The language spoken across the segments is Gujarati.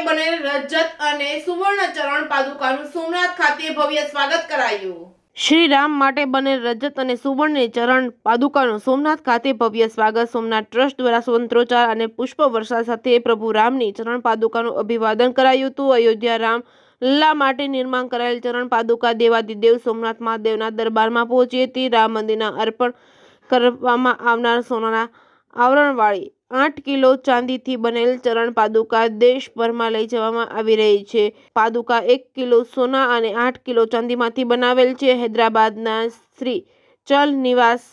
બનેલ રજત અને સુવર્ણ ચરણ પાદુકાનું સોમનાથ ખાતે ભવ્ય સ્વાગત કરાયું। શ્રી રામ માટે બનેલ રજત અને સુવર્ણ ચરણ પાદુકાનું સોમનાથ ખાતે ભવ્ય સ્વાગત। સોમનાથ ટ્રસ્ટ દ્વારા મંત્રોચ્ચાર અને પુષ્પ વર્ષા સાથે પ્રભુ રામની ચરણ પાદુકાનું અભિવાદન કરાયું હતું। અયોધ્યા રામ લલ્લા માટે નિર્માણ કરાયેલ ચરણ પાદુકા દેવાદિદેવ સોમનાથ મહાદેવના દરબારમાં પહોંચી હતી। રામ મંદિરના અર્પણ કરવામાં આવનાર સોનાના આવરણવાળી 8 કિલો ચાંદીથી બનેલ ચરણ પાદુકા દેશભરમાં લઈ જવામાં આવી રહી છે। પાદુકા 1 કિલો સોના અને 8 કિલો ચાંદીમાંથી બનાવેલ છે। હૈદરાબાદના શ્રી ચલ નિવાસ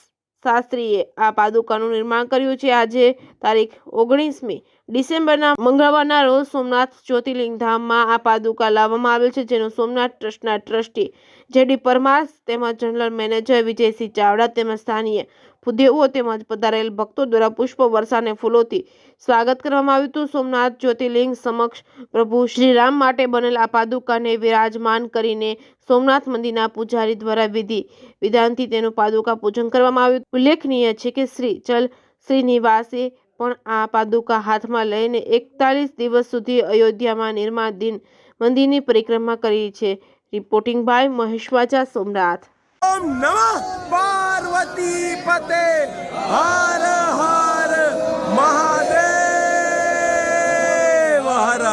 શાસ્ત્રીએ આ પાદુકાનું નિર્માણ કર્યું છે। આજે તારીખ 19મી ડિસેમ્બરના મંગળવારના રોજ સોમનાથ જ્યોતિર્લિંગ ધામમાં આ પાદુકા લાવવામાં આવેલ છે, જેનું સોમનાથ ટ્રસ્ટના ટ્રસ્ટી જેડી પરમાર તેમજ જનરલ મેનેજર વિજયસિંહ ચાવડા તેમજ સ્થાનીય ભૂદેવો તેમજ પધારેલ ભક્તો દ્વારા પુષ્પ વર્ષા અને ફૂલોથી સ્વાગત કરવામાં આવ્યું હતું। સોમનાથ જ્યોતિર્લિંગ સમક્ષ પ્રભુ શ્રી રામ માટે બનેલ આ પાદુકાને વિરાજમાન કરીને સોમનાથ મંદિરના પૂજારી દ્વારા વિધિ વિધાનથી તેનું પાદુકા પૂજન કરવામાં આવ્યું। ઉલ્લેખનીય છે કે શ્રી ચલ શ્રીનિવાસે પણ આ પાદુકા હાથમાં લઈને 41 દિવસ સુધી અયોધ્યામાં નિર્માણાધીન મંદિરની પરિક્રમા કરી છે। રિપોર્ટિંગ બાય મહેશ વાજા, સોમનાથ। ओम नमः पार्वती पते हर हर महादेव हर।